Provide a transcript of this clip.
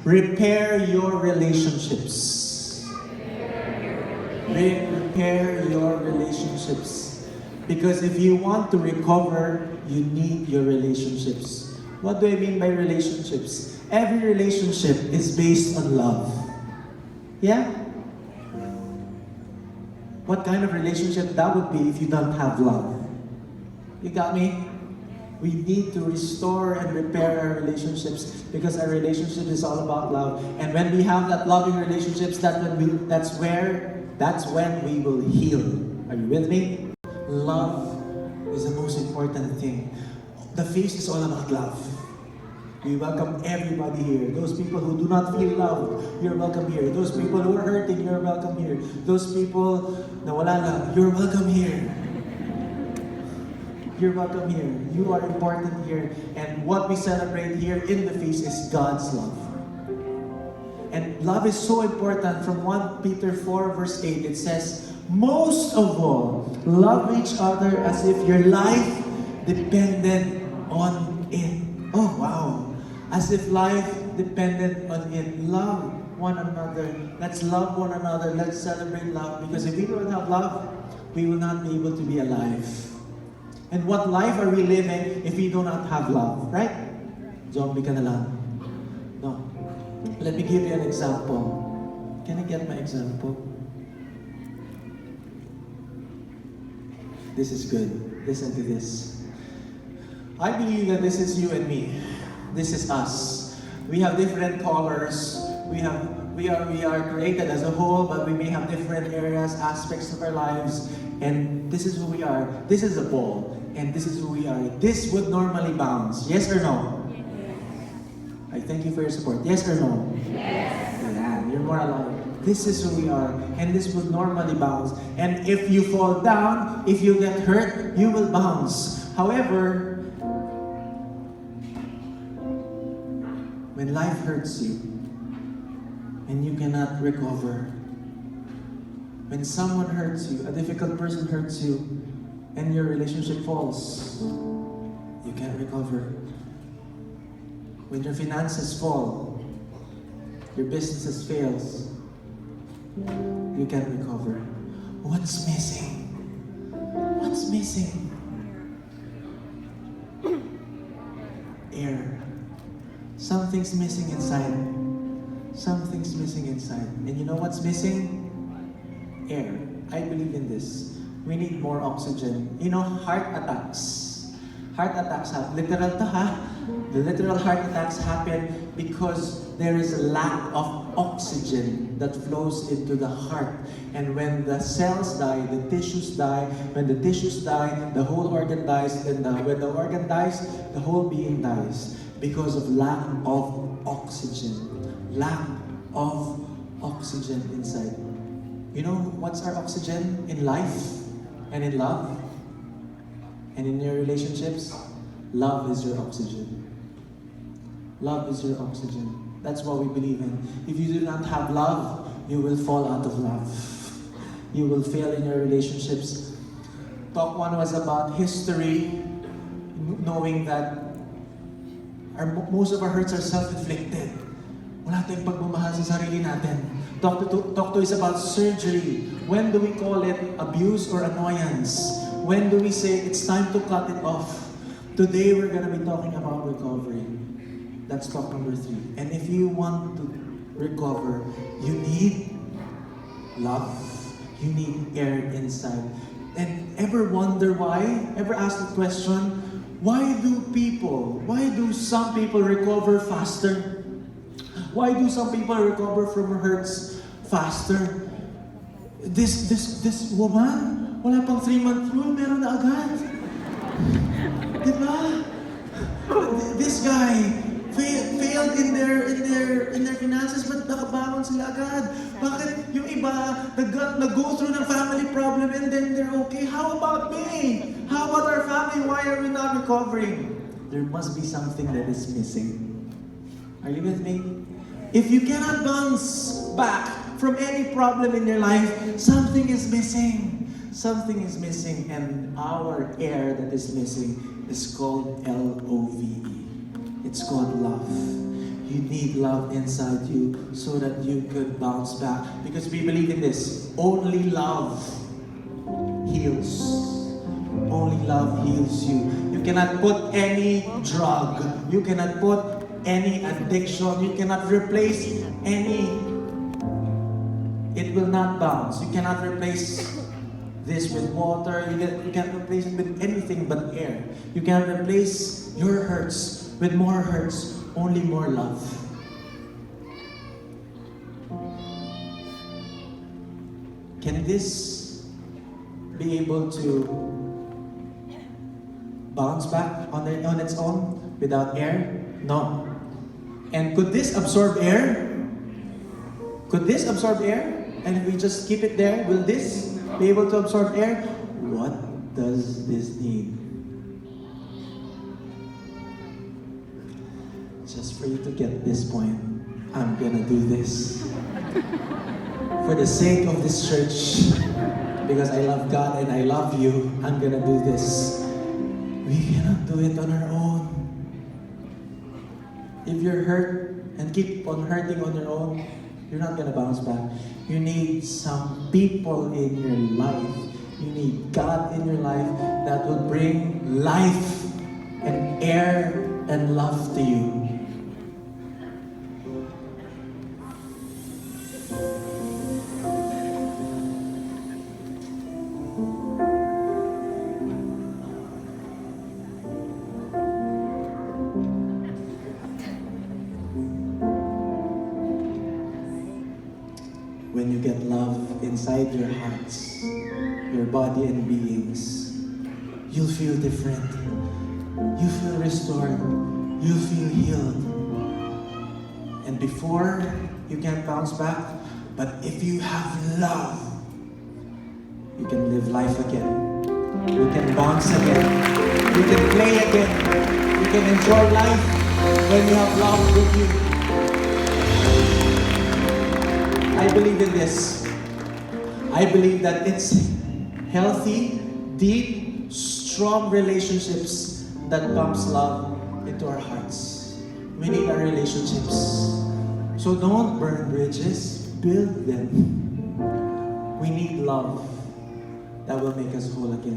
Repair your relationships. Repair your relationships. Because if you want to recover, you need your relationships. What do I mean by relationships? Every relationship is based on love. Yeah? What kind of relationship that would be if you don't have love? You got me? We need to restore and repair our relationships because our relationship is all about love. And when we have that loving relationships, that's when we will heal. Are you with me? Love is the most important thing. The feast is all about love. We welcome everybody here. Those people who do not feel loved, you're welcome here. Those people who are hurting, you're welcome here. Those people na wala lang, you're welcome here. You're welcome here. You are important here. And what we celebrate here in the feast is God's love. And love is so important. From 1 Peter 4 verse 8, it says, most of all, love each other as if your life depended on it. Oh, wow. As if life depended on it. Love one another. Let's love one another. Let's celebrate love. Because if we don't have love, we will not be able to be alive. And what life are we living if we do not have love, right? Zombie ka na lang. No. Let me give you an example. Can I get my example? This is good. Listen to this. I believe that this is you and me. This is us. We have different colors. We are created as a whole, but we may have different areas, aspects of our lives. And this is who we are. This is a ball. And this is who we are. This would normally bounce. Yes or no? Yes. I thank you for your support. Yes or no? Yes. Yeah, you're more allowed. This is who we are. And this would normally bounce. And if you fall down, if you get hurt, you will bounce. However, when life hurts you, and you cannot recover, when someone hurts you, a difficult person hurts you, and your relationship falls, you can't recover. When your finances fall, your businesses fails, you can't recover. What's missing? What's missing? Air. Something's missing inside. Something's missing inside. And you know what's missing? Air. I believe in this. We need more oxygen. You know, heart attacks. Heart attacks happen. Literal to ha? The literal heart attacks happen because there is a lack of oxygen that flows into the heart. And when the cells die, the tissues die. When the tissues die, the whole organ dies. And when the organ dies, the whole being dies. Because of lack of oxygen. Lack of oxygen inside. You know what's our oxygen in life and in love and in your relationships? Love is your oxygen. Love is your oxygen. That's what we believe in. If you do not have love, you will fall out of love. You will fail in your relationships. Talk 1 was about history, knowing that most of our hurts are self-inflicted. Wala tayong pagmamahal sa sarili natin. Talk 2 is about surgery. When do we call it abuse or annoyance? When do we say it's time to cut it off? Today we're going to be talking about recovery. That's talk number 3. And if you want to recover, you need love. You need air inside. And ever wonder why? Ever ask the question, why do some people recover faster? Why do some people recover from hurts faster? This woman, wala pang 3-month rule, meron na agad. Diba? This guy failed in their finances, but nakabangon sila agad. Bakit yung iba nag-go through ng family problem and then they're okay? How about me? How about our family? Why are we not recovering? There must be something that is missing. Are you with me? If you cannot bounce back from any problem in your life, something is missing. Something is missing, and our air that is missing is called LOVE. It's called love. You need love inside you so that you could bounce back. Because we believe in this. Only love heals. Only love heals you. You cannot put any drug. You cannot put any addiction. You cannot replace any. It will not bounce. You cannot replace this with water. You can't replace it with anything but air. You cannot replace your hurts with more hurts. Only more love. Can this be able to bounce back on its own without air? No. And could this absorb air? Could this absorb air? And if we just keep it there, will this be able to absorb air? What does this need? Just for you to get this point, I'm gonna do this. For the sake of this church, because I love God and I love you, I'm gonna do this. We cannot do it on our own. If you're hurt and keep on hurting on your own, you're not gonna bounce back. You need some people in your life. You need God in your life that will bring life and air and love to you. When you get love inside your hearts, your body and beings, you'll feel different. You feel restored. You feel healed. And before, you can't bounce back, but if you have love, you can live life again. You can bounce again. You can play again. You can enjoy life when you have love with you. I believe in this. I believe that it's healthy, deep, strong relationships that pumps love into our hearts. We need our relationships. So don't burn bridges, build them. We need love that will make us whole again.